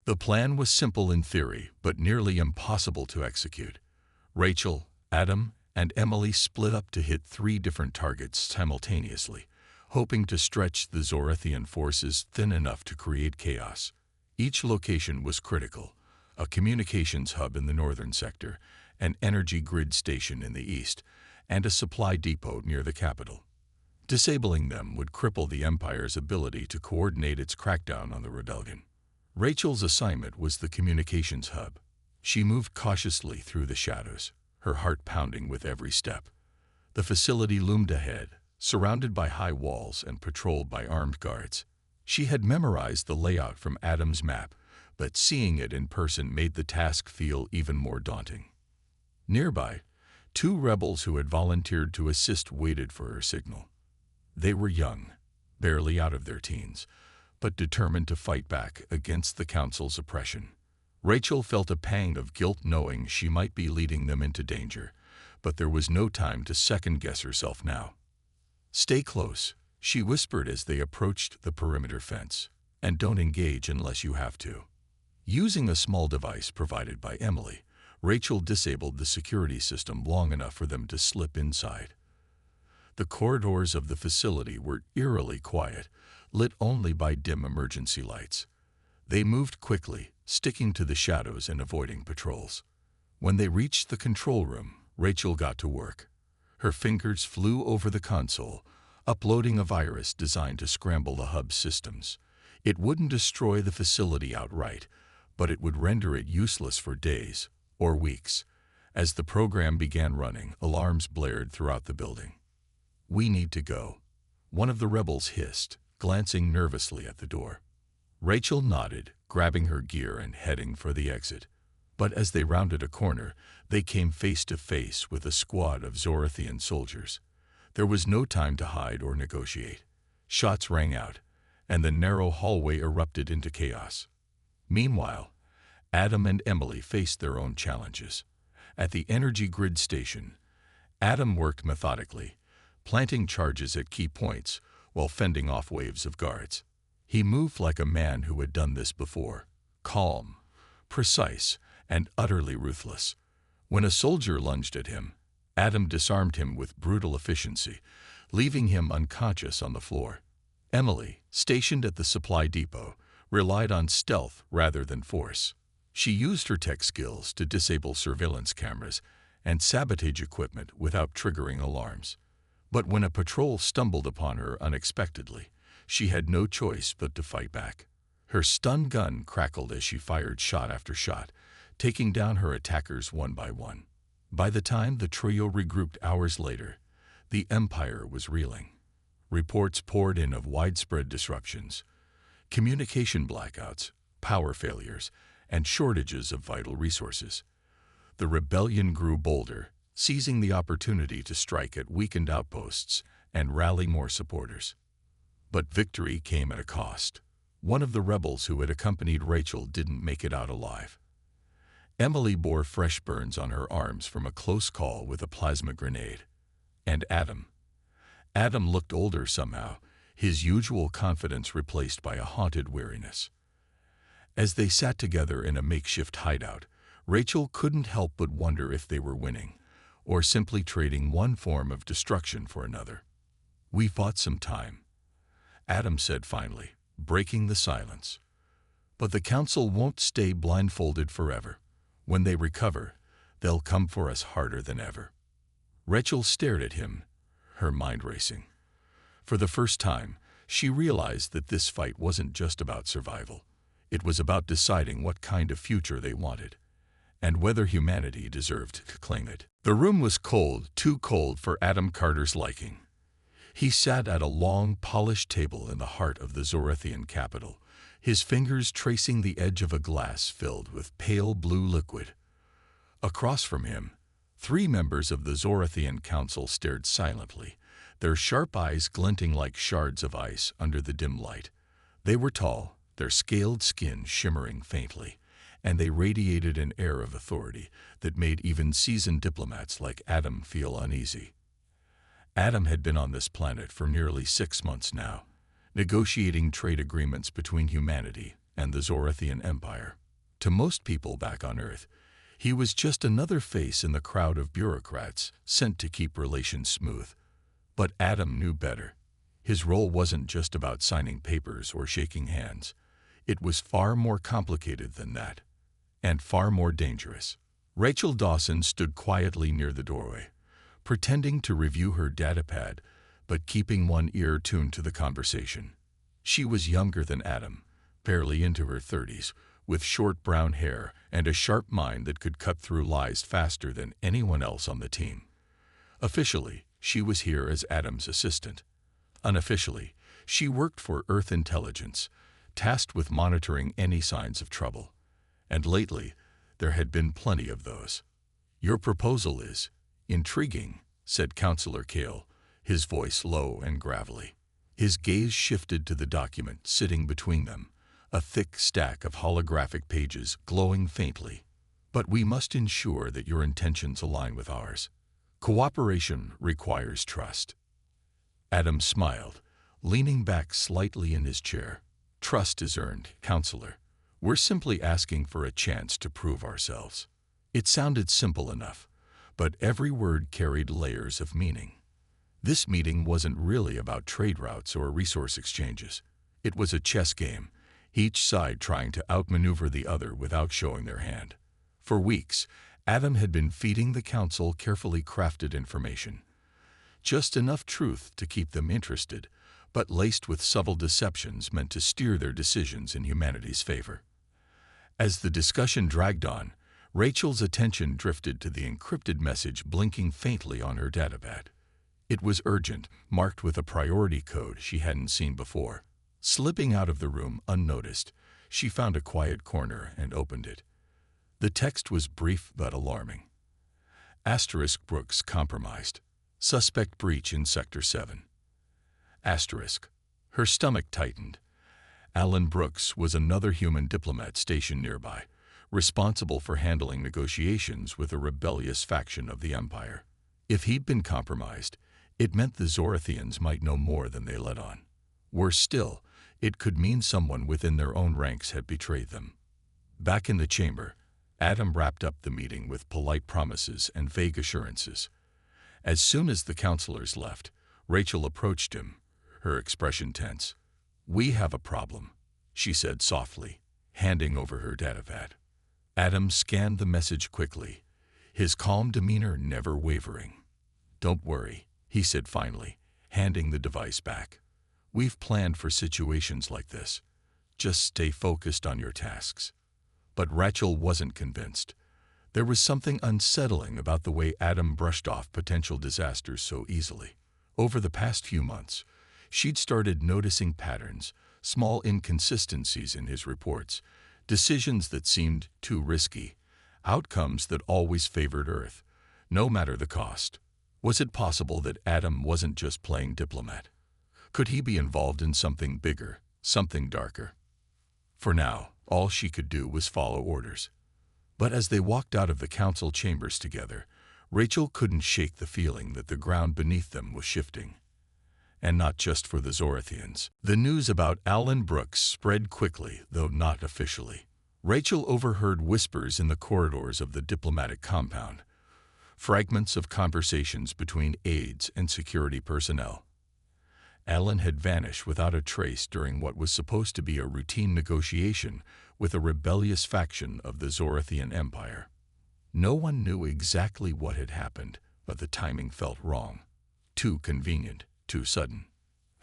The plan was simple in theory, but nearly impossible to execute. Rachel, Adam, and Emily split up to hit 3 different targets simultaneously, hoping to stretch the Zorathian forces thin enough to create chaos. Each location was critical: a communications hub in the northern sector, an energy grid station in the east, and a supply depot near the capital. Disabling them would cripple the Empire's ability to coordinate its crackdown on the rebellion. Rachel's assignment was the communications hub. She moved cautiously through the shadows, her heart pounding with every step. The facility loomed ahead, surrounded by high walls and patrolled by armed guards. She had memorized the layout from Adam's map, but seeing it in person made the task feel even more daunting. Nearby, 2 rebels who had volunteered to assist waited for her signal. They were young, barely out of their teens, but determined to fight back against the Council's oppression. Rachel felt a pang of guilt knowing she might be leading them into danger, but there was no time to second-guess herself now. "Stay close," she whispered as they approached the perimeter fence, "and don't engage unless you have to." Using a small device provided by Emily, Rachel disabled the security system long enough for them to slip inside. The corridors of the facility were eerily quiet, lit only by dim emergency lights. They moved quickly, sticking to the shadows and avoiding patrols. When they reached the control room, Rachel got to work. Her fingers flew over the console, uploading a virus designed to scramble the hub's systems. It wouldn't destroy the facility outright, but it would render it useless for days or weeks. As the program began running, alarms blared throughout the building. "We need to go," one of the rebels hissed, glancing nervously at the door. Rachel nodded, grabbing her gear and heading for the exit. But as they rounded a corner, they came face to face with a squad of Zorathian soldiers. There was no time to hide or negotiate. Shots rang out, and the narrow hallway erupted into chaos. Meanwhile, Adam and Emily faced their own challenges. At the energy grid station, Adam worked methodically, planting charges at key points while fending off waves of guards. He moved like a man who had done this before, calm, precise, and utterly ruthless. When a soldier lunged at him, Adam disarmed him with brutal efficiency, leaving him unconscious on the floor. Emily, stationed at the supply depot, relied on stealth rather than force. She used her tech skills to disable surveillance cameras and sabotage equipment without triggering alarms. But when a patrol stumbled upon her unexpectedly, she had no choice but to fight back. Her stun gun crackled as she fired shot after shot, taking down her attackers one by one. By the time the trio regrouped hours later, the Empire was reeling. Reports poured in of widespread disruptions, communication blackouts, power failures, and shortages of vital resources. The rebellion grew bolder, seizing the opportunity to strike at weakened outposts and rally more supporters. But victory came at a cost. One of the rebels who had accompanied Rachel didn't make it out alive. Emily bore fresh burns on her arms from a close call with a plasma grenade. And Adam looked older somehow, his usual confidence replaced by a haunted weariness. As they sat together in a makeshift hideout, Rachel couldn't help but wonder if they were winning, or simply trading one form of destruction for another. "We fought some time," Adam said finally, breaking the silence. "But the Council won't stay blindfolded forever. When they recover, they'll come for us harder than ever." Rachel stared at him, her mind racing. For the first time, she realized that this fight wasn't just about survival. It was about deciding what kind of future they wanted, and whether humanity deserved to claim it. The room was cold, too cold for Adam Carter's liking. He sat at a long, polished table in the heart of the Zorathian capital, his fingers tracing the edge of a glass filled with pale blue liquid. Across from him, 3 members of the Zorathian Council stared silently, their sharp eyes glinting like shards of ice under the dim light. They were tall, their scaled skin shimmering faintly, and they radiated an air of authority that made even seasoned diplomats like Adam feel uneasy. Adam had been on this planet for nearly 6 months now, negotiating trade agreements between humanity and the Zorathian Empire. To most people back on Earth, he was just another face in the crowd of bureaucrats sent to keep relations smooth. But Adam knew better. His role wasn't just about signing papers or shaking hands. It was far more complicated than that, and far more dangerous. Rachel Dawson stood quietly near the doorway, pretending to review her datapad, but keeping one ear tuned to the conversation. She was younger than Adam, barely into her 30s, with short brown hair and a sharp mind that could cut through lies faster than anyone else on the team. Officially, she was here as Adam's assistant. Unofficially, she worked for Earth Intelligence, tasked with monitoring any signs of trouble. And lately, there had been plenty of those. "Your proposal is intriguing," said Counselor Kale, his voice low and gravelly. His gaze shifted to the document sitting between them, a thick stack of holographic pages glowing faintly. "But we must ensure that your intentions align with ours. Cooperation requires trust." Adam smiled, leaning back slightly in his chair. "Trust is earned, Counselor. We're simply asking for a chance to prove ourselves." It sounded simple enough, but every word carried layers of meaning. This meeting wasn't really about trade routes or resource exchanges. It was a chess game, each side trying to outmaneuver the other without showing their hand. For weeks, Adam had been feeding the Council carefully crafted information. Just enough truth to keep them interested, but laced with subtle deceptions meant to steer their decisions in humanity's favor. As the discussion dragged on, Rachel's attention drifted to the encrypted message blinking faintly on her datapad. It was urgent, marked with a priority code she hadn't seen before. Slipping out of the room unnoticed, she found a quiet corner and opened it. The text was brief but alarming. Asterisk Brooks compromised. Suspect breach in Sector 7. Asterisk. Her stomach tightened. Alan Brooks was another human diplomat stationed nearby, responsible for handling negotiations with a rebellious faction of the Empire. If he'd been compromised, it meant the Zorathians might know more than they let on. Worse still, it could mean someone within their own ranks had betrayed them. Back in the chamber, Adam wrapped up the meeting with polite promises and vague assurances. As soon as the counselors left, Rachel approached him, her expression tense. "We have a problem," she said softly, handing over her datapad. Adam scanned the message quickly, his calm demeanor never wavering. "Don't worry," he said finally, handing the device back. "We've planned for situations like this. Just stay focused on your tasks." But Rachel wasn't convinced. There was something unsettling about the way Adam brushed off potential disasters so easily. Over the past few months, she'd started noticing patterns, small inconsistencies in his reports, decisions that seemed too risky, outcomes that always favored Earth, no matter the cost. Was it possible that Adam wasn't just playing diplomat? Could he be involved in something bigger, something darker? For now, all she could do was follow orders. But as they walked out of the council chambers together, Rachel couldn't shake the feeling that the ground beneath them was shifting. And not just for the Zorathians. The news about Alan Brooks spread quickly, though not officially. Rachel overheard whispers in the corridors of the diplomatic compound, fragments of conversations between aides and security personnel. Alan had vanished without a trace during what was supposed to be a routine negotiation with a rebellious faction of the Zorathian Empire. No one knew exactly what had happened, but the timing felt wrong. Too convenient, too sudden.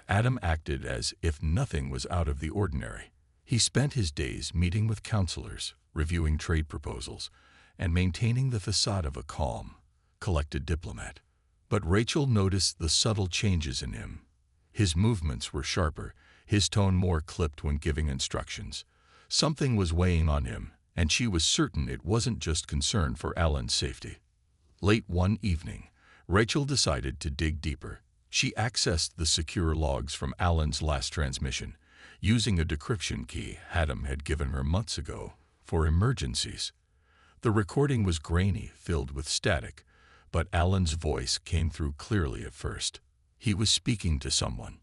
Adam acted as if nothing was out of the ordinary. He spent his days meeting with counselors, reviewing trade proposals, and maintaining the facade of a calm, collected diplomat. But Rachel noticed the subtle changes in him. His movements were sharper, his tone more clipped when giving instructions. Something was weighing on him, and she was certain it wasn't just concern for Alan's safety. Late one evening, Rachel decided to dig deeper. She accessed the secure logs from Alan's last transmission, using a decryption key Adam had given her months ago for emergencies. The recording was grainy, filled with static, but Alan's voice came through clearly at first. He was speaking to someone.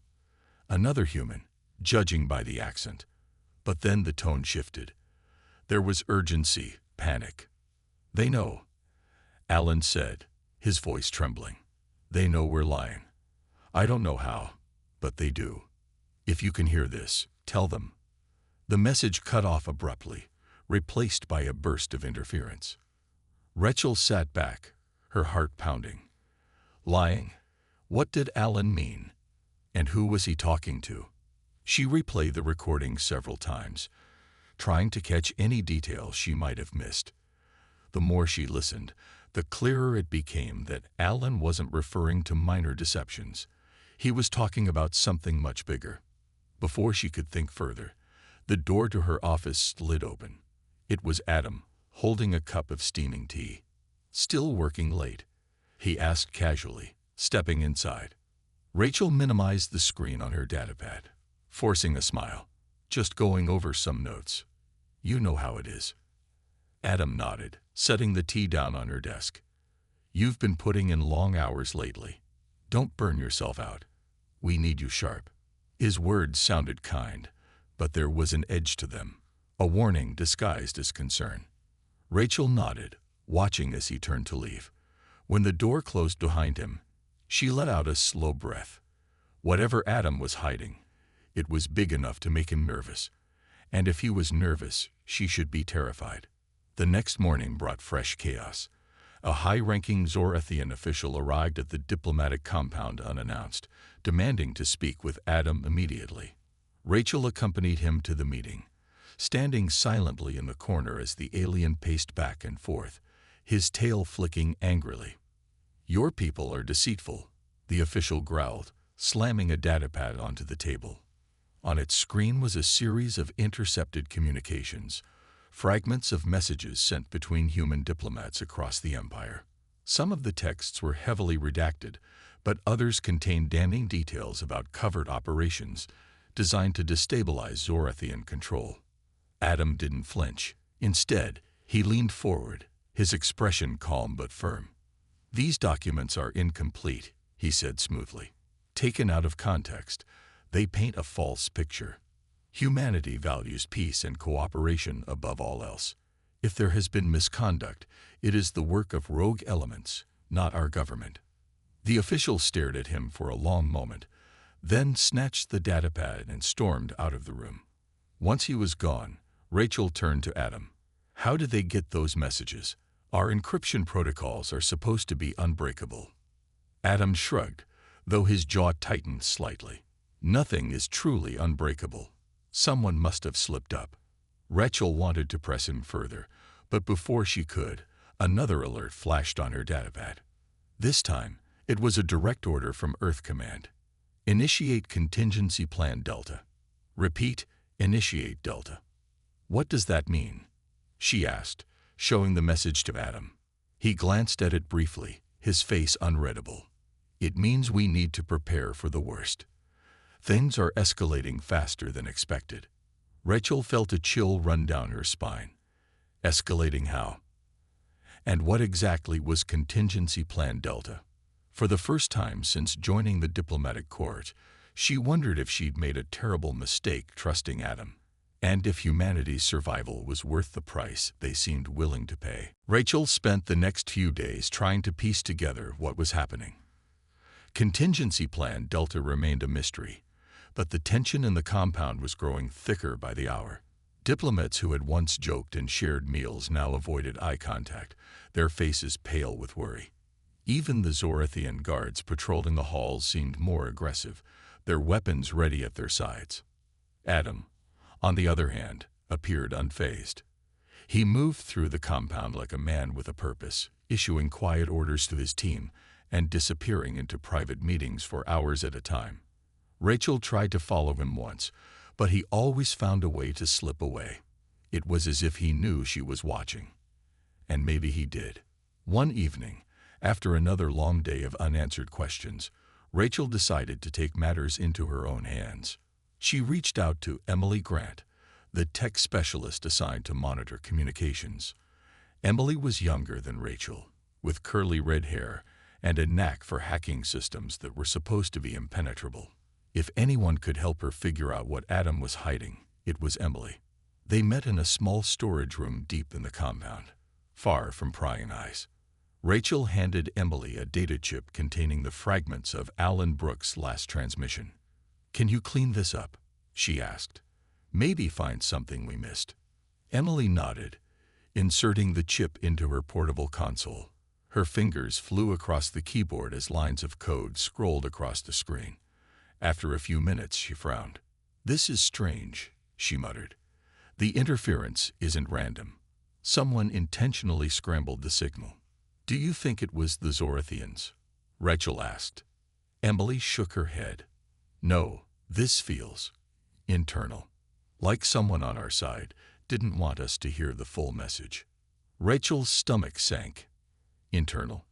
Another human, judging by the accent. But then the tone shifted. There was urgency, panic. "They know," Alan said, his voice trembling. "They know we're lying. I don't know how, but they do. If you can hear this, tell them." The message cut off abruptly, replaced by a burst of interference. Rachel sat back, her heart pounding. Lying? What did Alan mean? And who was he talking to? She replayed the recording several times, trying to catch any detail she might have missed. The more she listened, the clearer it became that Alan wasn't referring to minor deceptions. He was talking about something much bigger. Before she could think further, the door to her office slid open. It was Adam, holding a cup of steaming tea. "Still working late?" he asked casually, stepping inside. Rachel minimized the screen on her datapad, forcing a smile. "Just going over some notes. You know how it is." Adam nodded, setting the tea down on her desk. "You've been putting in long hours lately. Don't burn yourself out. We need you sharp." His words sounded kind, but there was an edge to them, a warning disguised as concern. Rachel nodded, watching as he turned to leave. When the door closed behind him, she let out a slow breath. Whatever Adam was hiding, it was big enough to make him nervous. And if he was nervous, she should be terrified. The next morning brought fresh chaos. A high-ranking Zorathian official arrived at the diplomatic compound unannounced, demanding to speak with Adam immediately. Rachel accompanied him to the meeting, standing silently in the corner as the alien paced back and forth, his tail flicking angrily. "Your people are deceitful," the official growled, slamming a datapad onto the table. On its screen was a series of intercepted communications, fragments of messages sent between human diplomats across the Empire. Some of the texts were heavily redacted, but others contained damning details about covert operations designed to destabilize Zorathian control. Adam didn't flinch. Instead, he leaned forward, his expression calm but firm. "These documents are incomplete," he said smoothly. "Taken out of context, they paint a false picture. Humanity values peace and cooperation above all else. If there has been misconduct, it is the work of rogue elements, not our government." The official stared at him for a long moment, then snatched the datapad and stormed out of the room. Once he was gone, Rachel turned to Adam. "How did they get those messages? Our encryption protocols are supposed to be unbreakable." Adam shrugged, though his jaw tightened slightly. "Nothing is truly unbreakable. Someone must have slipped up." Rachel wanted to press him further, but before she could, another alert flashed on her datapad. This time, it was a direct order from Earth Command. "Initiate Contingency Plan Delta." Repeat, "Initiate Delta." "What does that mean?" she asked, showing the message to Adam. He glanced at it briefly, his face unreadable. "It means we need to prepare for the worst. Things are escalating faster than expected." Rachel felt a chill run down her spine. Escalating how? And what exactly was Contingency Plan Delta? For the first time since joining the diplomatic court, she wondered if she'd made a terrible mistake trusting Adam, and if humanity's survival was worth the price they seemed willing to pay. Rachel spent the next few days trying to piece together what was happening. Contingency Plan Delta remained a mystery, but the tension in the compound was growing thicker by the hour. Diplomats who had once joked and shared meals now avoided eye contact, their faces pale with worry. Even the Zorathian guards patrolling the halls seemed more aggressive, their weapons ready at their sides. Adam, on the other hand, appeared unfazed. He moved through the compound like a man with a purpose, issuing quiet orders to his team and disappearing into private meetings for hours at a time. Rachel tried to follow him once, but he always found a way to slip away. It was as if he knew she was watching. And maybe he did. One evening, after another long day of unanswered questions, Rachel decided to take matters into her own hands. She reached out to Emily Grant, the tech specialist assigned to monitor communications. Emily was younger than Rachel, with curly red hair and a knack for hacking systems that were supposed to be impenetrable. If anyone could help her figure out what Adam was hiding, It was Emily. They met in a small storage room deep in the compound, far from prying eyes. Rachel handed Emily a data chip containing the fragments of Alan Brooks' last transmission. "Can you clean this up?" she asked. "Maybe find something we missed." Emily nodded, inserting the chip into her portable console. Her fingers flew across the keyboard as lines of code scrolled across the screen. After a few minutes, she frowned. "This is strange," she muttered. "The interference isn't random. Someone intentionally scrambled the signal." "Do you think it was the Zorathians?" Rachel asked. Emily shook her head. "No, this feels internal. Like someone on our side didn't want us to hear the full message." Rachel's stomach sank. Internal?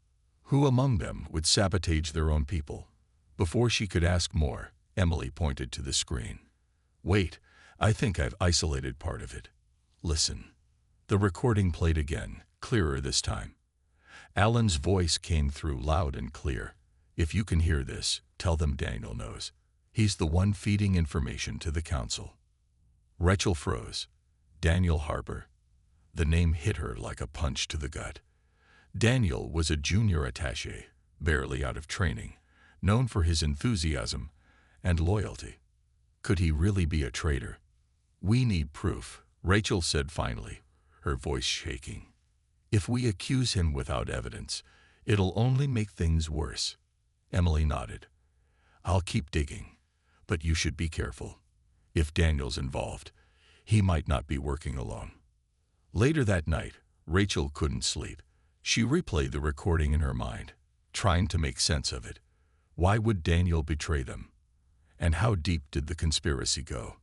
Who among them would sabotage their own people? Before she could ask more, Emily pointed to the screen. "Wait, I think I've isolated part of it. Listen." The recording played again, clearer this time. Alan's voice came through loud and clear. "If you can hear this, tell them Daniel knows. He's the one feeding information to the council." Rachel froze. Daniel Harper. The name hit her like a punch to the gut. Daniel was a junior attaché, barely out of training, known for his enthusiasm and loyalty. Could he really be a traitor? "We need proof," Rachel said finally, her voice shaking. "If we accuse him without evidence, it'll only make things worse." Emily nodded. "I'll keep digging, but you should be careful. If Daniel's involved, he might not be working alone." Later that night, Rachel couldn't sleep. She replayed the recording in her mind, trying to make sense of it. Why would Daniel betray them? And how deep did the conspiracy go?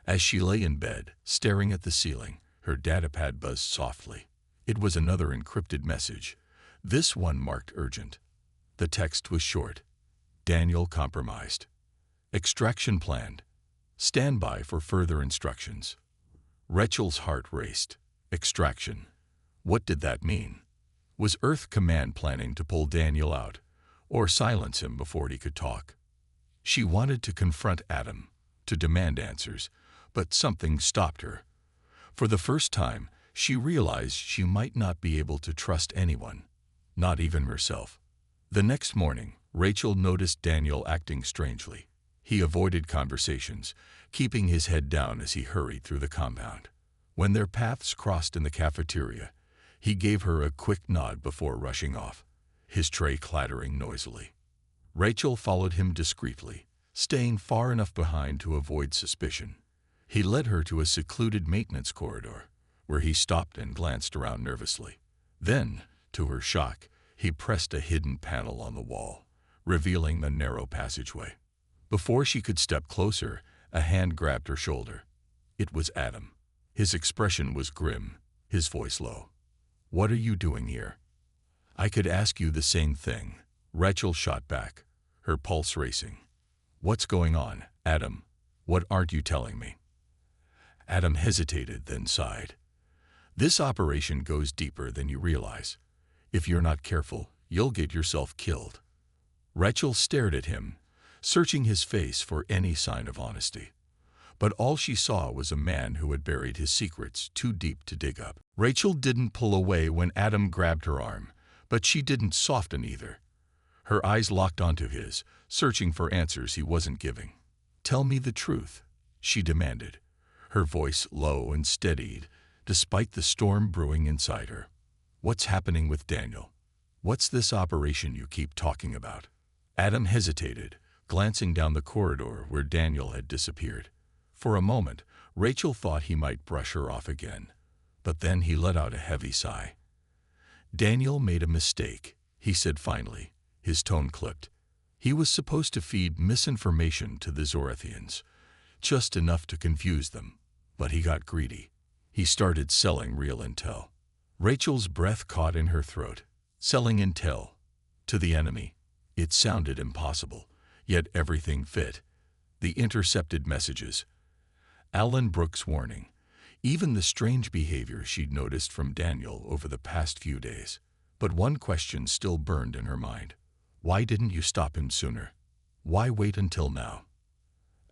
As she lay in bed, staring at the ceiling, her datapad buzzed softly. It was another encrypted message, this one marked urgent. The text was short. "Daniel compromised. Extraction planned. Stand by for further instructions." Rachel's heart raced. Extraction. What did that mean? Was Earth Command planning to pull Daniel out, or silence him before he could talk? She wanted to confront Adam, to demand answers, but something stopped her. For the first time, she realized she might not be able to trust anyone, not even herself. The next morning, Rachel noticed Daniel acting strangely. He avoided conversations, keeping his head down as he hurried through the compound. When their paths crossed in the cafeteria, he gave her a quick nod before rushing off, his tray clattering noisily. Rachel followed him discreetly, staying far enough behind to avoid suspicion. He led her to a secluded maintenance corridor, where he stopped and glanced around nervously. Then, to her shock, he pressed a hidden panel on the wall, revealing the narrow passageway. Before she could step closer, a hand grabbed her shoulder. It was Adam. His expression was grim, his voice low. "What are you doing here?" "I could ask you the same thing," Rachel shot back, her pulse racing. "What's going on, Adam? What aren't you telling me?" Adam hesitated, then sighed. "This operation goes deeper than you realize. If you're not careful, you'll get yourself killed." Rachel stared at him, searching his face for any sign of honesty. But all she saw was a man who had buried his secrets too deep to dig up. Rachel didn't pull away when Adam grabbed her arm, but she didn't soften either. Her eyes locked onto his, searching for answers he wasn't giving. "Tell me the truth," she demanded, her voice low and steadied, despite the storm brewing inside her. "What's happening with Daniel? What's this operation you keep talking about?" Adam hesitated, glancing down the corridor where Daniel had disappeared. For a moment, Rachel thought he might brush her off again, but then he let out a heavy sigh. "Daniel made a mistake," he said finally, his tone clipped. "He was supposed to feed misinformation to the Zorathians, just enough to confuse them, but he got greedy. He started selling real intel." Rachel's breath caught in her throat. Selling intel to the enemy. It sounded impossible, yet everything fit. The intercepted messages, Alan Brooks' warning, even the strange behavior she'd noticed from Daniel over the past few days. But one question still burned in her mind. Why didn't you stop him sooner? Why wait until now?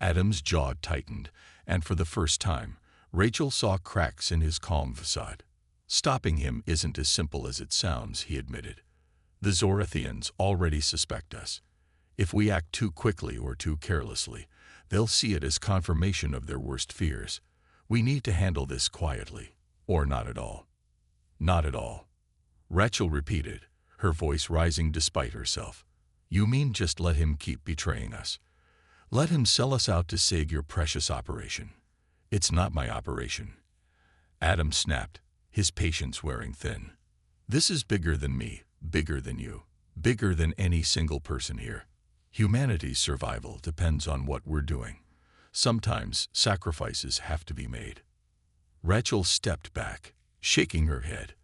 Adam's jaw tightened, and for the first time, Rachel saw cracks in his calm facade. Stopping him isn't as simple as it sounds, he admitted. The Zorathians already suspect us. If we act too quickly or too carelessly, they'll see it as confirmation of their worst fears. We need to handle this quietly, or not at all. Not at all. Rachel repeated, her voice rising despite herself. You mean just let him keep betraying us? Let him sell us out to save your precious operation? It's not my operation. Adam snapped, his patience wearing thin. This is bigger than me, bigger than you, bigger than any single person here. Humanity's survival depends on what we're doing. Sometimes sacrifices have to be made. Rachel stepped back, shaking her head.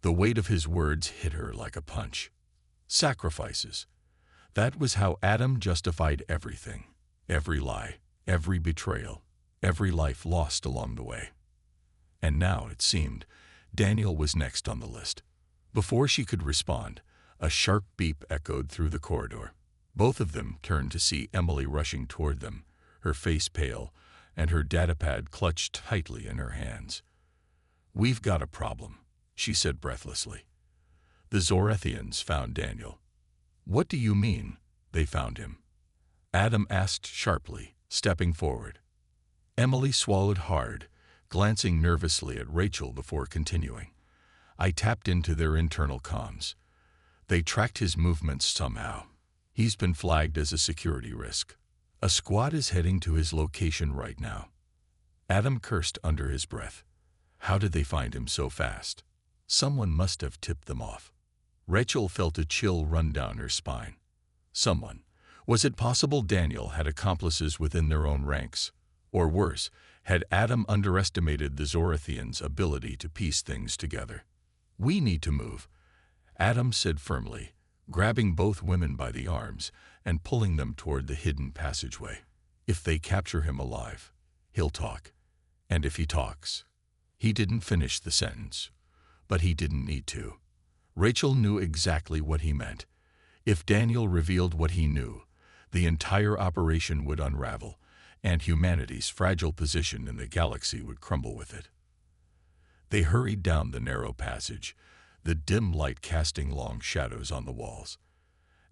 The weight of his words hit her like a punch. Sacrifices. That was how Adam justified everything. Every lie, every betrayal, every life lost along the way. And now, it seemed, Daniel was next on the list. Before she could respond, a sharp beep echoed through the corridor. Both of them turned to see Emily rushing toward them, her face pale, and her datapad clutched tightly in her hands. We've got a problem, she said breathlessly. The Zorathians found Daniel. What do you mean, they found him? Adam asked sharply, stepping forward. Emily swallowed hard, glancing nervously at Rachel before continuing. I tapped into their internal comms. They tracked his movements somehow. He's been flagged as a security risk. A squad is heading to his location right now. Adam cursed under his breath. How did they find him so fast? Someone must have tipped them off. Rachel felt a chill run down her spine. Someone. Was it possible Daniel had accomplices within their own ranks? Or worse, had Adam underestimated the Zorathians' ability to piece things together? We need to move, Adam said firmly, grabbing both women by the arms and pulling them toward the hidden passageway. If they capture him alive, he'll talk. And if he talks... He didn't finish the sentence, but he didn't need to. Rachel knew exactly what he meant. If Daniel revealed what he knew, the entire operation would unravel, and humanity's fragile position in the galaxy would crumble with it. They hurried down the narrow passage, the dim light casting long shadows on the walls.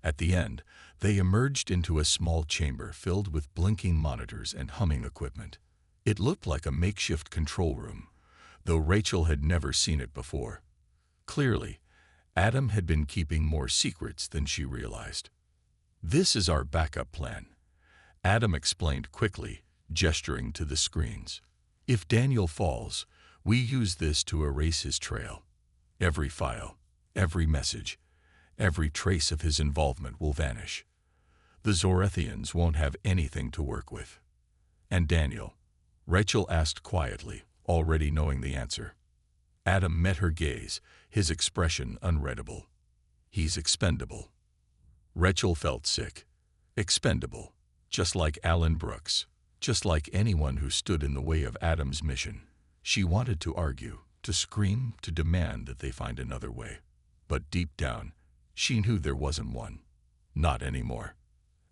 At the end, they emerged into a small chamber filled with blinking monitors and humming equipment. It looked like a makeshift control room, though Rachel had never seen it before. Clearly, Adam had been keeping more secrets than she realized. This is our backup plan, Adam explained quickly, gesturing to the screens. If Daniel falls, we use this to erase his trail. Every file, every message, every trace of his involvement will vanish. The Zorathians won't have anything to work with. And Daniel? Rachel asked quietly, already knowing the answer. Adam met her gaze, his expression unreadable. He's expendable. Rachel felt sick. Expendable. Just like Alan Brooks. Just like anyone who stood in the way of Adam's mission. She wanted to argue, to scream, to demand that they find another way. But deep down, she knew there wasn't one. Not anymore.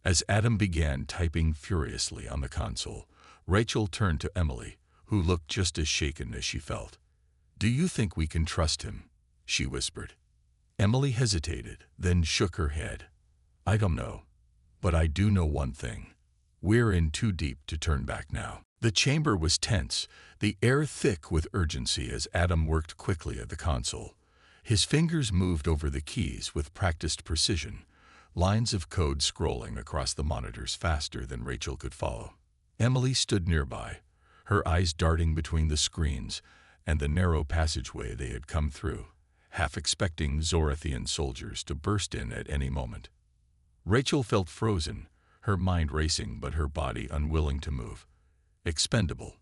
As Adam began typing furiously on the console, Rachel turned to Emily, who looked just as shaken as she felt. Do you think we can trust him? She whispered. Emily hesitated, then shook her head. I don't know. But I do know one thing. We're in too deep to turn back now. The chamber was tense, the air thick with urgency as Adam worked quickly at the console. His fingers moved over the keys with practiced precision, lines of code scrolling across the monitors faster than Rachel could follow. Emily stood nearby, her eyes darting between the screens and the narrow passageway they had come through, half expecting Zorathian soldiers to burst in at any moment. Rachel felt frozen, her mind racing but her body unwilling to move. Expendable.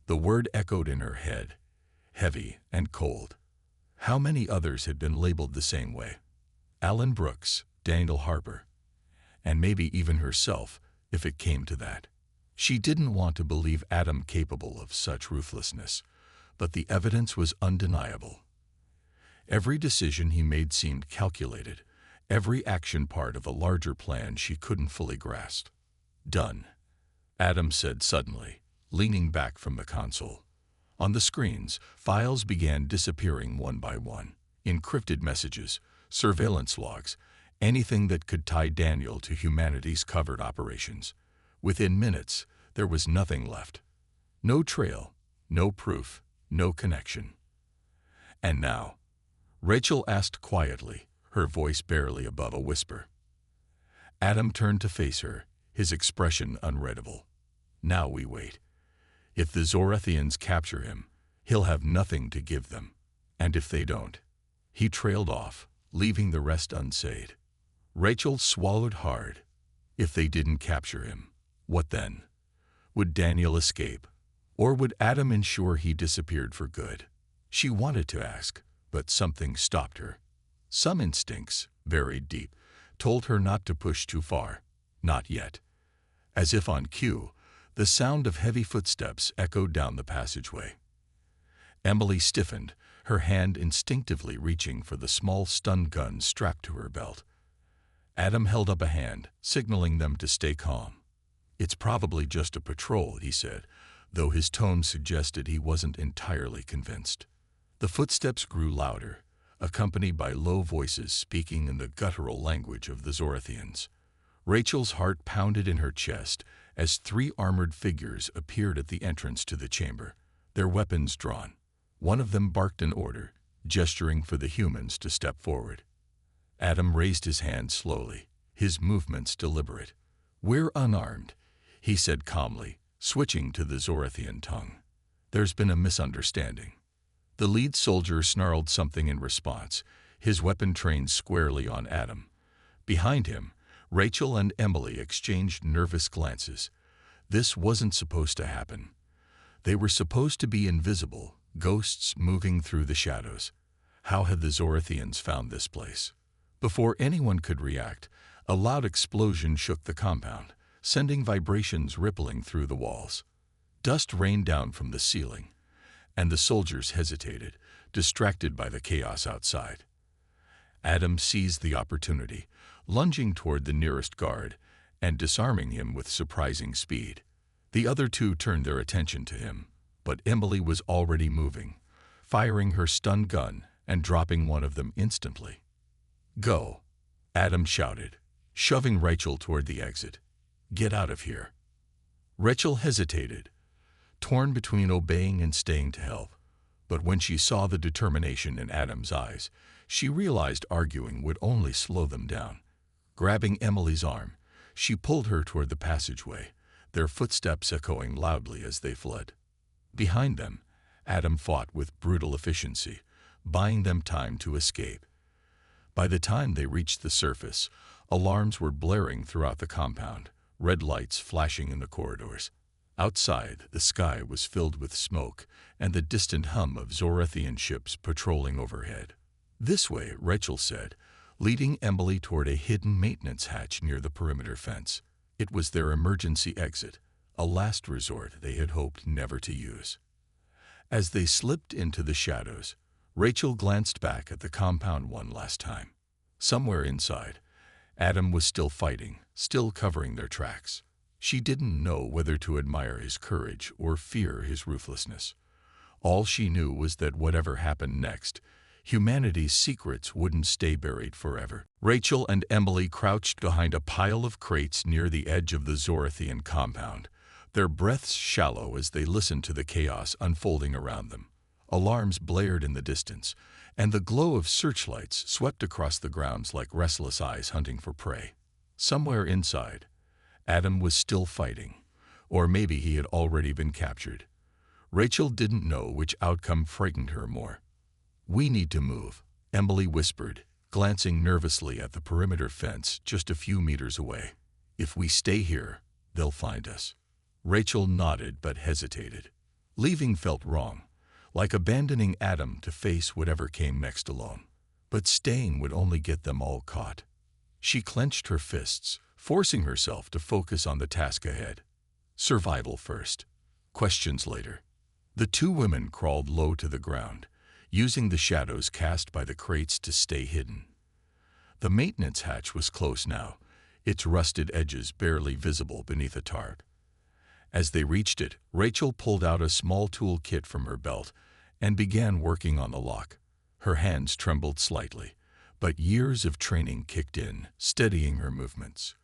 The word echoed in her head, heavy and cold. How many others had been labeled the same way? Alan Brooks, Daniel Harper, and maybe even herself, if it came to that. She didn't want to believe Adam capable of such ruthlessness, but the evidence was undeniable. Every decision he made seemed calculated, every action part of a larger plan she couldn't fully grasp. Done. Adam said suddenly, leaning back from the console. On the screens, files began disappearing one by one. Encrypted messages, surveillance logs, anything that could tie Daniel to humanity's covert operations. Within minutes, there was nothing left. No trail, no proof, no connection. And now, Rachel asked quietly, her voice barely above a whisper. Adam turned to face her, his expression unreadable. Now we wait. If the Zorathians capture him, he'll have nothing to give them. And if they don't, he trailed off, leaving the rest unsaid. Rachel swallowed hard. If they didn't capture him, what then? Would Daniel escape? Or would Adam ensure he disappeared for good? She wanted to ask, but something stopped her. Some instincts, buried deep, told her not to push too far. Not yet. As if on cue, the sound of heavy footsteps echoed down the passageway. Emily stiffened, her hand instinctively reaching for the small stun gun strapped to her belt. Adam held up a hand, signaling them to stay calm. "It's probably just a patrol," he said, though his tone suggested he wasn't entirely convinced. The footsteps grew louder, accompanied by low voices speaking in the guttural language of the Zorathians. Rachel's heart pounded in her chest as 3 armored figures appeared at the entrance to the chamber, their weapons drawn. One of them barked an order, gesturing for the humans to step forward. Adam raised his hand slowly, his movements deliberate. "We're unarmed," he said calmly, switching to the Zorathian tongue. "There's been a misunderstanding." The lead soldier snarled something in response, his weapon trained squarely on Adam. Behind him, Rachel and Emily exchanged nervous glances. This wasn't supposed to happen. They were supposed to be invisible, ghosts moving through the shadows. How had the Zorathians found this place? Before anyone could react, a loud explosion shook the compound, sending vibrations rippling through the walls. Dust rained down from the ceiling, and the soldiers hesitated, distracted by the chaos outside. Adam seized the opportunity, lunging toward the nearest guard and disarming him with surprising speed. The other 2 turned their attention to him, but Emily was already moving, firing her stun gun and dropping one of them instantly. "Go," Adam shouted, shoving Rachel toward the exit. "Get out of here." Rachel hesitated, torn between obeying and staying to help. But when she saw the determination in Adam's eyes, she realized arguing would only slow them down. Grabbing Emily's arm, she pulled her toward the passageway, their footsteps echoing loudly as they fled. Behind them, Adam fought with brutal efficiency, buying them time to escape. By the time they reached the surface, alarms were blaring throughout the compound, red lights flashing in the corridors. Outside, the sky was filled with smoke and the distant hum of Zorathian ships patrolling overhead. "This way," Rachel said, leading Emily toward a hidden maintenance hatch near the perimeter fence. It was their emergency exit, a last resort they had hoped never to use. As they slipped into the shadows, Rachel glanced back at the compound one last time. Somewhere inside, Adam was still fighting, still covering their tracks. She didn't know whether to admire his courage or fear his ruthlessness. All she knew was that whatever happened next, humanity's secrets wouldn't stay buried forever. Rachel and Emily crouched behind a pile of crates near the edge of the Zorathian compound, their breaths shallow as they listened to the chaos unfolding around them. Alarms blared in the distance, and the glow of searchlights swept across the grounds like restless eyes hunting for prey. Somewhere inside, Adam was still fighting, or maybe he had already been captured. Rachel didn't know which outcome frightened her more. "We need to move," Emily whispered, glancing nervously at the perimeter fence just a few meters away. "If we stay here, they'll find us." Rachel nodded but hesitated. Leaving felt wrong, like abandoning Adam to face whatever came next alone. But staying would only get them all caught. She clenched her fists, forcing herself to focus on the task ahead. Survival first, questions later. The 2 women crawled low to the ground, using the shadows cast by the crates to stay hidden. The maintenance hatch was close now, its rusted edges barely visible beneath a tarp. As they reached it, Rachel pulled out a small tool kit from her belt and began working on the lock. Her hands trembled slightly, but years of training kicked in, steadying her movements.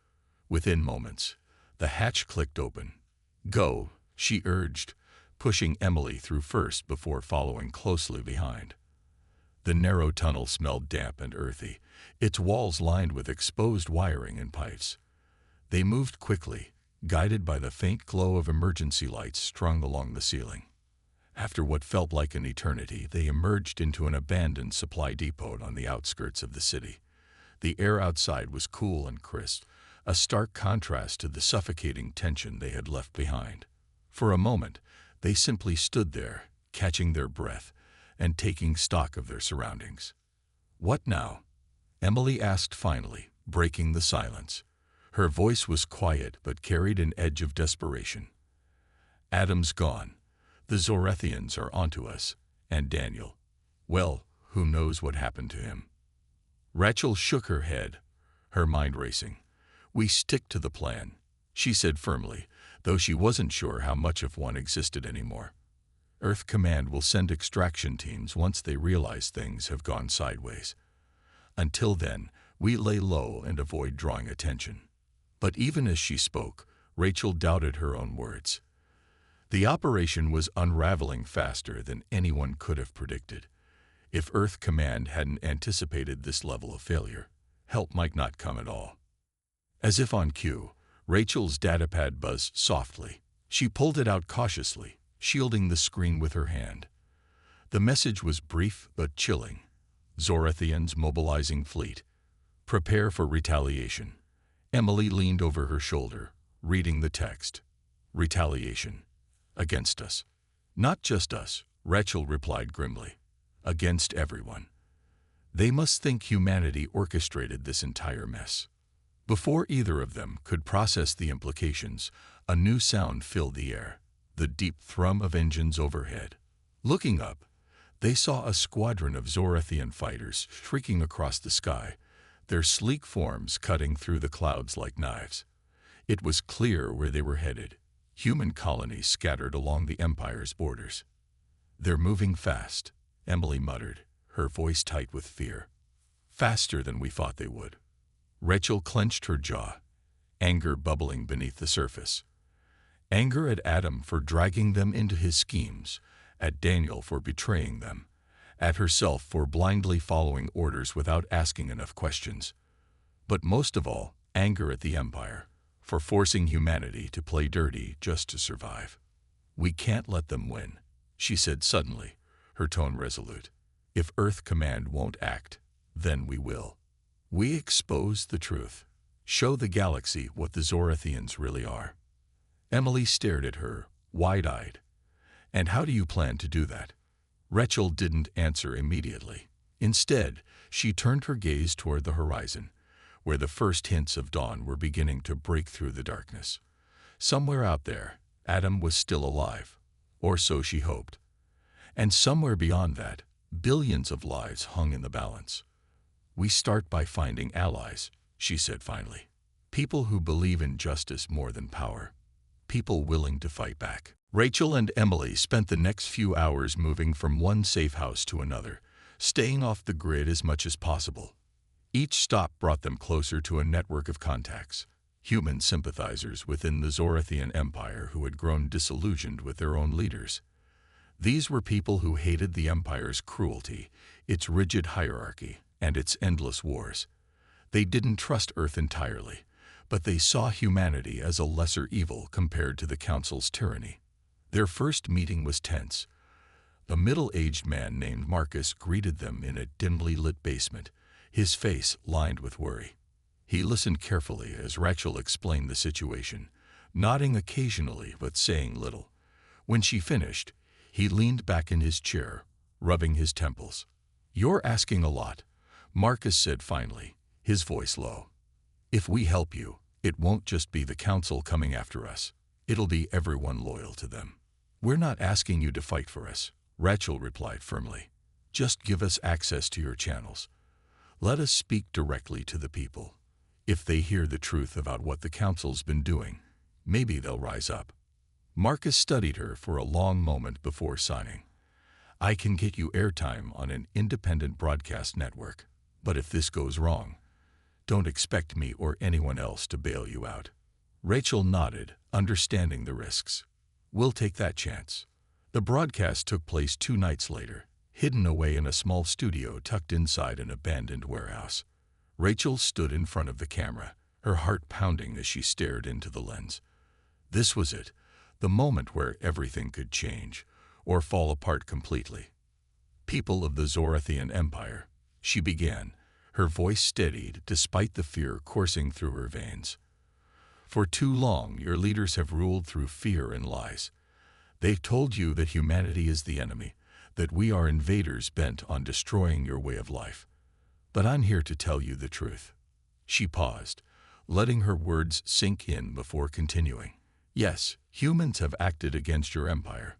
Within moments, the hatch clicked open. "Go," she urged, pushing Emily through first before following closely behind. The narrow tunnel smelled damp and earthy, its walls lined with exposed wiring and pipes. They moved quickly, guided by the faint glow of emergency lights strung along the ceiling. After what felt like an eternity, they emerged into an abandoned supply depot on the outskirts of the city. The air outside was cool and crisp, a stark contrast to the suffocating tension they had left behind. For a moment, they simply stood there, catching their breath and taking stock of their surroundings. "What now?" Emily asked finally, breaking the silence. Her voice was quiet but carried an edge of desperation. "Adam's gone. The Zorethians are onto us, and Daniel. Well, who knows what happened to him?" Rachel shook her head, her mind racing. "We stick to the plan," she said firmly, though she wasn't sure how much of one existed anymore. "Earth Command will send extraction teams once they realize things have gone sideways. Until then, we lay low and avoid drawing attention." But even as she spoke, Rachel doubted her own words. The operation was unraveling faster than anyone could have predicted. If Earth Command hadn't anticipated this level of failure, help might not come at all. As if on cue, Rachel's datapad buzzed softly. She pulled it out cautiously, shielding the screen with her hand. The message was brief but chilling. "Zorethians mobilizing fleet. Prepare for retaliation." Emily leaned over her shoulder, reading the text. "Retaliation. Against us." "Not just us," Rachel replied grimly. "Against everyone. They must think humanity orchestrated this entire mess." Before either of them could process the implications, a new sound filled the air, the deep thrum of engines overhead. Looking up, they saw a squadron of Zorethian fighters shrieking across the sky, their sleek forms cutting through the clouds like knives. It was clear where they were headed, human colonies scattered along the Empire's borders. "They're moving fast," Emily muttered, her voice tight with fear. "Faster than we thought they would." Rachel clenched her jaw, anger bubbling beneath the surface. Anger at Adam for dragging them into his schemes, at Daniel for betraying them, at herself for blindly following orders without asking enough questions. But most of all, anger at the Empire, for forcing humanity to play dirty just to survive. "We can't let them win," she said suddenly, her tone resolute. "If Earth Command won't act, then we will. We expose the truth, show the galaxy what the Zorethians really are." Emily stared at her, wide-eyed. "And how do you plan to do that?" Rachel didn't answer immediately. Instead, she turned her gaze toward the horizon, where the first hints of dawn were beginning to break through the darkness. Somewhere out there, Adam was still alive, or so she hoped. And somewhere beyond that, billions of lives hung in the balance. "We start by finding allies," she said finally. "People who believe in justice more than power. People willing to fight back." Rachel and Emily spent the next few hours moving from one safe house to another, staying off the grid as much as possible. Each stop brought them closer to a network of contacts, human sympathizers within the Zorethian Empire who had grown disillusioned with their own leaders. These were people who hated the Empire's cruelty, its rigid hierarchy, and its endless wars. They didn't trust Earth entirely, but they saw humanity as a lesser evil compared to the Council's tyranny. Their first meeting was tense. A middle-aged man named Marcus greeted them in a dimly lit basement, his face lined with worry. He listened carefully as Rachel explained the situation, nodding occasionally but saying little. When she finished, he leaned back in his chair, rubbing his temples. "You're asking a lot," Marcus said finally, his voice low. "If we help you, it won't just be the Council coming after us. It'll be everyone loyal to them." "We're not asking you to fight for us," Rachel replied firmly. "Just give us access to your channels. Let us speak directly to the people. If they hear the truth about what the Council's been doing, maybe they'll rise up." Marcus studied her for a long moment before signing. "I can get you airtime on an independent broadcast network, but if this goes wrong, don't expect me or anyone else to bail you out." Rachel nodded, understanding the risks. "We'll take that chance." The broadcast took place 2 nights later, hidden away in a small studio tucked inside an abandoned warehouse. Rachel stood in front of the camera, her heart pounding as she stared into the lens. This was it, the moment where everything could change, or fall apart completely. "People of the Zorathian Empire," she began, her voice steadied despite the fear coursing through her veins. "For too long, your leaders have ruled through fear and lies. They've told you that humanity is the enemy, that we are invaders bent on destroying your way of life. But I'm here to tell you the truth." She paused, letting her words sink in before continuing. "Yes, humans have acted against your empire.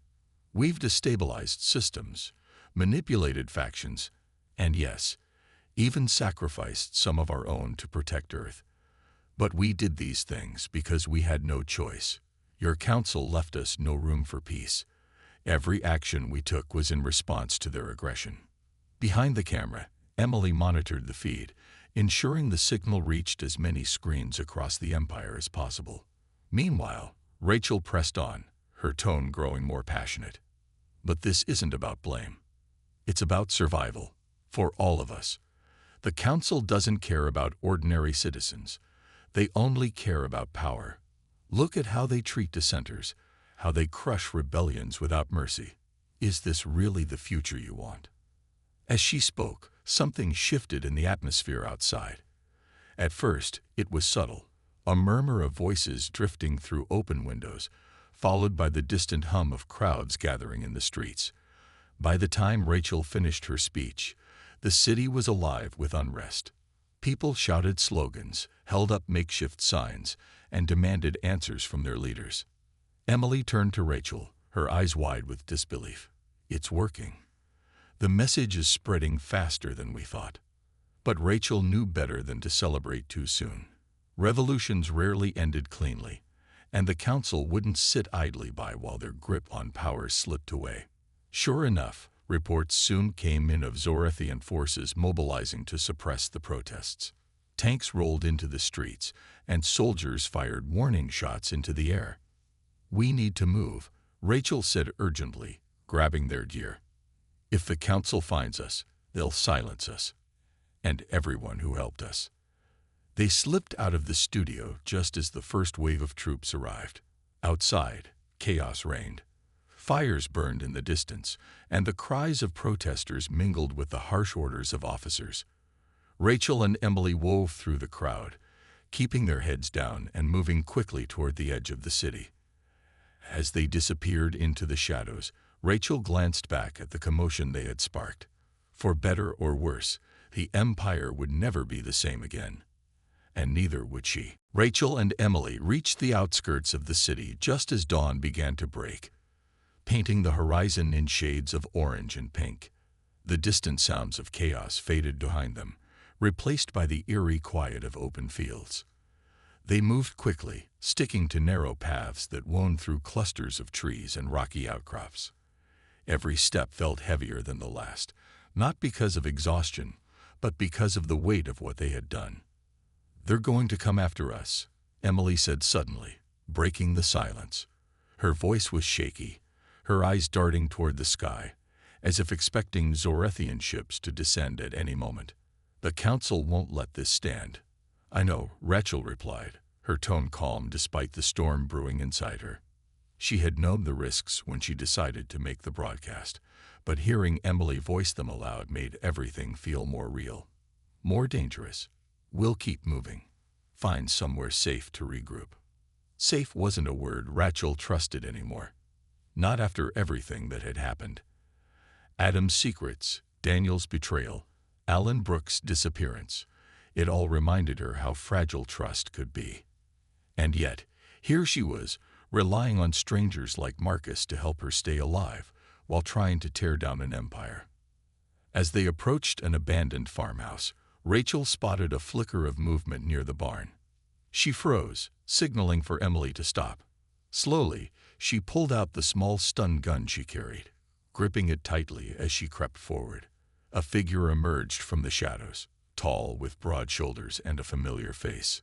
We've destabilized systems, manipulated factions, and yes, even sacrificed some of our own to protect Earth. But we did these things because we had no choice. Your council left us no room for peace. Every action we took was in response to their aggression." Behind the camera, Emily monitored the feed, ensuring the signal reached as many screens across the empire as possible. Meanwhile, Rachel pressed on, her tone growing more passionate. "But this isn't about blame. It's about survival, for all of us. The council doesn't care about ordinary citizens. They only care about power. Look at how they treat dissenters, how they crush rebellions without mercy. Is this really the future you want?" As she spoke, something shifted in the atmosphere outside. At first, it was subtle, a murmur of voices drifting through open windows, followed by the distant hum of crowds gathering in the streets. By the time Rachel finished her speech, the city was alive with unrest. People shouted slogans, held up makeshift signs, and demanded answers from their leaders. Emily turned to Rachel, her eyes wide with disbelief. "It's working. The message is spreading faster than we thought." But Rachel knew better than to celebrate too soon. Revolutions rarely ended cleanly, and the council wouldn't sit idly by while their grip on power slipped away. Sure enough, reports soon came in of Zorathian forces mobilizing to suppress the protests. Tanks rolled into the streets, and soldiers fired warning shots into the air. "We need to move," Rachel said urgently, grabbing their gear. "If the council finds us, they'll silence us. And everyone who helped us." They slipped out of the studio just as the first wave of troops arrived. Outside, chaos reigned. Fires burned in the distance, and the cries of protesters mingled with the harsh orders of officers. Rachel and Emily wove through the crowd, keeping their heads down and moving quickly toward the edge of the city. As they disappeared into the shadows, Rachel glanced back at the commotion they had sparked. For better or worse, the empire would never be the same again. And neither would she. Rachel and Emily reached the outskirts of the city just as dawn began to break, painting the horizon in shades of orange and pink. The distant sounds of chaos faded behind them, replaced by the eerie quiet of open fields. They moved quickly, sticking to narrow paths that wound through clusters of trees and rocky outcrops. Every step felt heavier than the last, not because of exhaustion, but because of the weight of what they had done. "They're going to come after us," Emily said suddenly, breaking the silence. Her voice was shaky, her eyes darting toward the sky, as if expecting Zorathian ships to descend at any moment. "The council won't let this stand." "I know," Rachel replied, her tone calm despite the storm brewing inside her. She had known the risks when she decided to make the broadcast, but hearing Emily voice them aloud made everything feel more real, more dangerous. "We'll keep moving. Find somewhere safe to regroup." Safe wasn't a word Rachel trusted anymore. Not after everything that had happened. Adam's secrets, Daniel's betrayal, Alan Brooks' disappearance. It all reminded her how fragile trust could be. And yet, here she was, relying on strangers like Marcus to help her stay alive while trying to tear down an empire. As they approached an abandoned farmhouse, Rachel spotted a flicker of movement near the barn. She froze, signaling for Emily to stop. Slowly, she pulled out the small stun gun she carried, gripping it tightly as she crept forward. A figure emerged from the shadows, tall, with broad shoulders and a familiar face.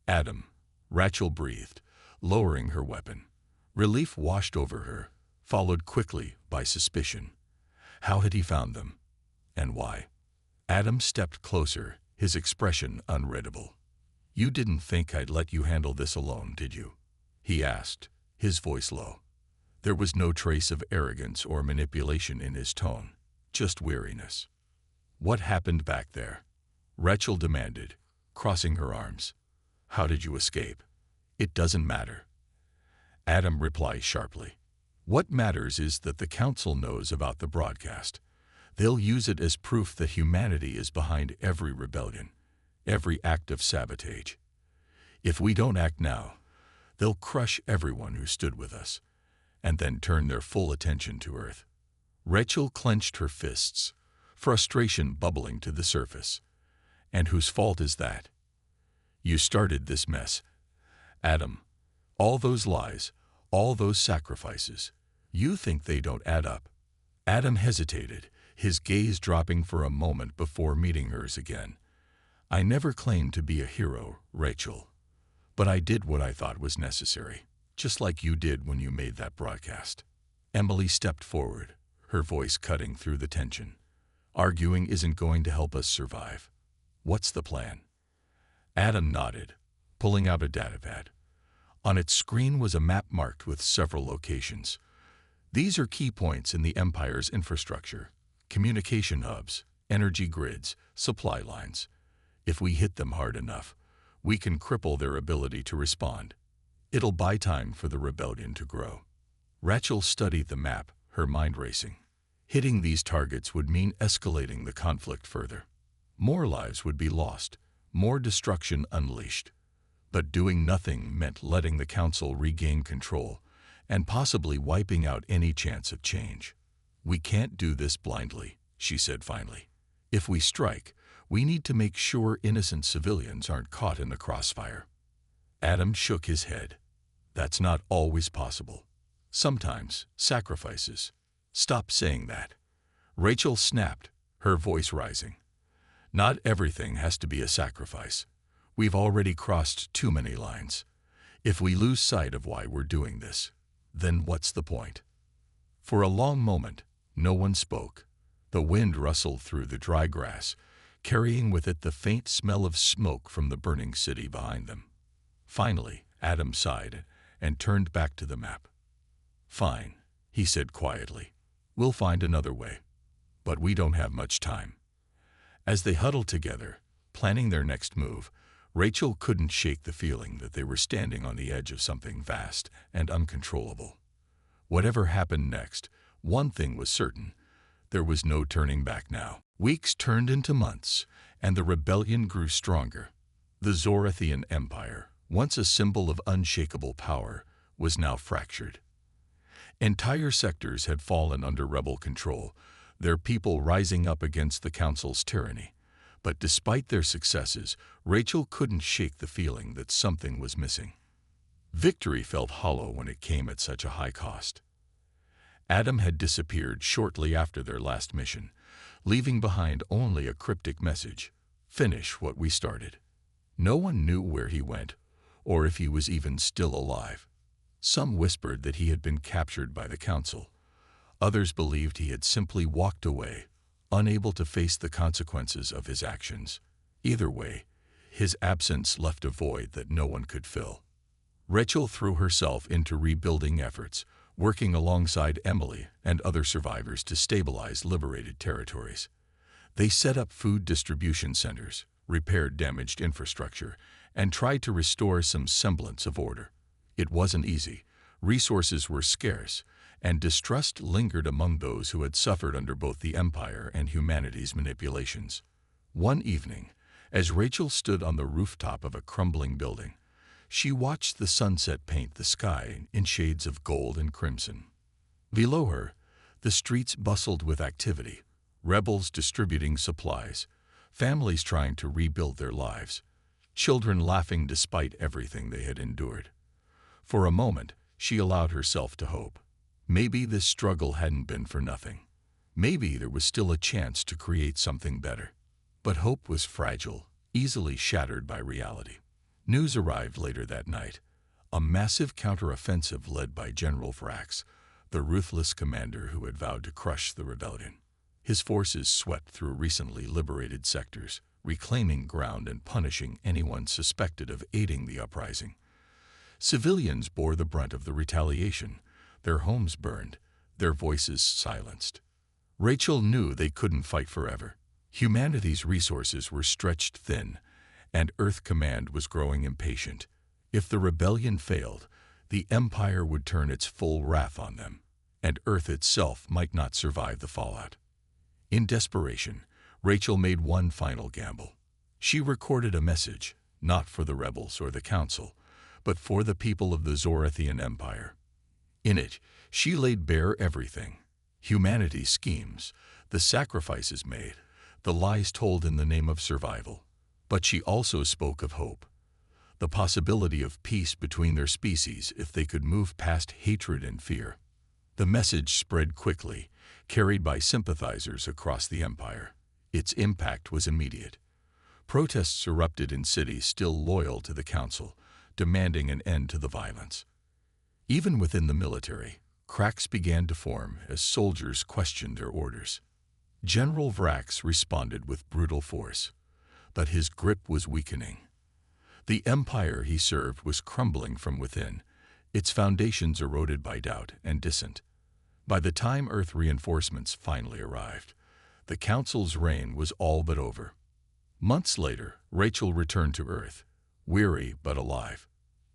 Adam, Rachel breathed, lowering her weapon. Relief washed over her, followed quickly by suspicion. How had he found them? And why? Adam stepped closer, his expression unreadable. "You didn't think I'd let you handle this alone, did you?" he asked, his voice low. There was no trace of arrogance or manipulation in his tone, just weariness. "What happened back there?" Rachel demanded, crossing her arms. "How did you escape?" "It doesn't matter," Adam replied sharply. "What matters is that the Council knows about the broadcast. They'll use it as proof that humanity is behind every rebellion, every act of sabotage. If we don't act now, they'll crush everyone who stood with us, and then turn their full attention to Earth." Rachel clenched her fists, frustration bubbling to the surface. "And whose fault is that?" "You started this mess, Adam. All those lies, all those sacrifices. You think they don't add up?" Adam hesitated, his gaze dropping for a moment before meeting hers again. "I never claimed to be a hero, Rachel. But I did what I thought was necessary, just like you did when you made that broadcast." Emily stepped forward, her voice cutting through the tension. "Arguing isn't going to help us survive. What's the plan?" Adam nodded, pulling out a datapad. On its screen was a map marked with several locations. "These are key points in the Empire's infrastructure: communication hubs, energy grids, supply lines. If we hit them hard enough, we can cripple their ability to respond. It'll buy time for the rebellion to grow." Rachel studied the map, her mind racing. Hitting these targets would mean escalating the conflict further. More lives would be lost, more destruction unleashed. But doing nothing meant letting the Council regain control and possibly wiping out any chance of change. "We can't do this blindly," she said finally. "If we strike, we need to make sure innocent civilians aren't caught in the crossfire." Adam shook his head. "That's not always possible. Sometimes, sacrifices." "Stop saying that," Rachel snapped, her voice rising. "Not everything has to be a sacrifice. We've already crossed too many lines. If we lose sight of why we're doing this, then what's the point?" For a long moment, no one spoke. The wind rustled through the dry grass, carrying with it the faint smell of smoke from the burning city behind them. Finally, Adam sighed and turned back to the map. "Fine," he said quietly. "We'll find another way. But we don't have much time." As they huddled together, planning their next move, Rachel couldn't shake the feeling that they were standing on the edge of something vast and uncontrollable. Whatever happened next, one thing was certain: there was no turning back now. Weeks turned into months, and the rebellion grew stronger. The Zorathian Empire, once a symbol of unshakable power, was now fractured. Entire sectors had fallen under rebel control, their people rising up against the Council's tyranny. But despite their successes, Rachel couldn't shake the feeling that something was missing. Victory felt hollow when it came at such a high cost. Adam had disappeared shortly after their last mission, leaving behind only a cryptic message: "Finish what we started." No one knew where he went, or if he was even still alive. Some whispered that he had been captured by the Council. Others believed he had simply walked away, unable to face the consequences of his actions. Either way, his absence left a void that no one could fill. Rachel threw herself into rebuilding efforts, working alongside Emily and other survivors to stabilize liberated territories. They set up food distribution centers, repaired damaged infrastructure, and tried to restore some semblance of order. It wasn't easy. Resources were scarce, and distrust lingered among those who had suffered under both the Empire and humanity's manipulations. One evening, as Rachel stood on the rooftop of a crumbling building, she watched the sunset paint the sky in shades of gold and crimson. Below her, the streets bustled with activity, rebels distributing supplies, families trying to rebuild their lives, children laughing despite everything they had endured. For a moment, she allowed herself to hope. Maybe this struggle hadn't been for nothing. Maybe there was still a chance to create something better. But hope was fragile, easily shattered by reality. News arrived later that night. A massive counteroffensive led by General Vrax, the ruthless commander who had vowed to crush the rebellion. His forces swept through recently liberated sectors, reclaiming ground and punishing anyone suspected of aiding the uprising. Civilians bore the brunt of the retaliation, their homes burned, their voices silenced. Rachel knew they couldn't fight forever. Humanity's resources were stretched thin, and Earth Command was growing impatient. If the rebellion failed, the Empire would turn its full wrath on them, and Earth itself might not survive the fallout. In desperation, Rachel made one final gamble. She recorded a message, not for the rebels or the Council, but for the people of the Zorathian Empire. In it, she laid bare everything: humanity's schemes, the sacrifices made, the lies told in the name of survival. But she also spoke of hope, the possibility of peace between their species if they could move past hatred and fear. The message spread quickly, carried by sympathizers across the Empire. Its impact was immediate. Protests erupted in cities still loyal to the Council, demanding an end to the violence. Even within the military, cracks began to form as soldiers questioned their orders. General Vrax responded with brutal force, but his grip was weakening. The empire he served was crumbling from within, its foundations eroded by doubt and dissent. By the time Earth reinforcements finally arrived, the Council's reign was all but over. Months later, Rachel returned to Earth, weary but alive.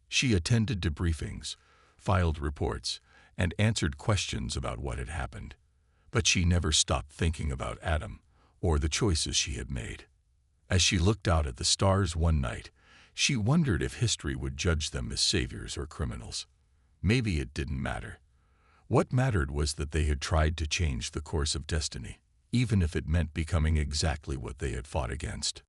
She attended debriefings, filed reports, and answered questions about what had happened. But she never stopped thinking about Adam or the choices she had made. As she looked out at the stars one night, she wondered if history would judge them as saviors or criminals. Maybe it didn't matter. What mattered was that they had tried to change the course of destiny, even if it meant becoming exactly what they had fought against.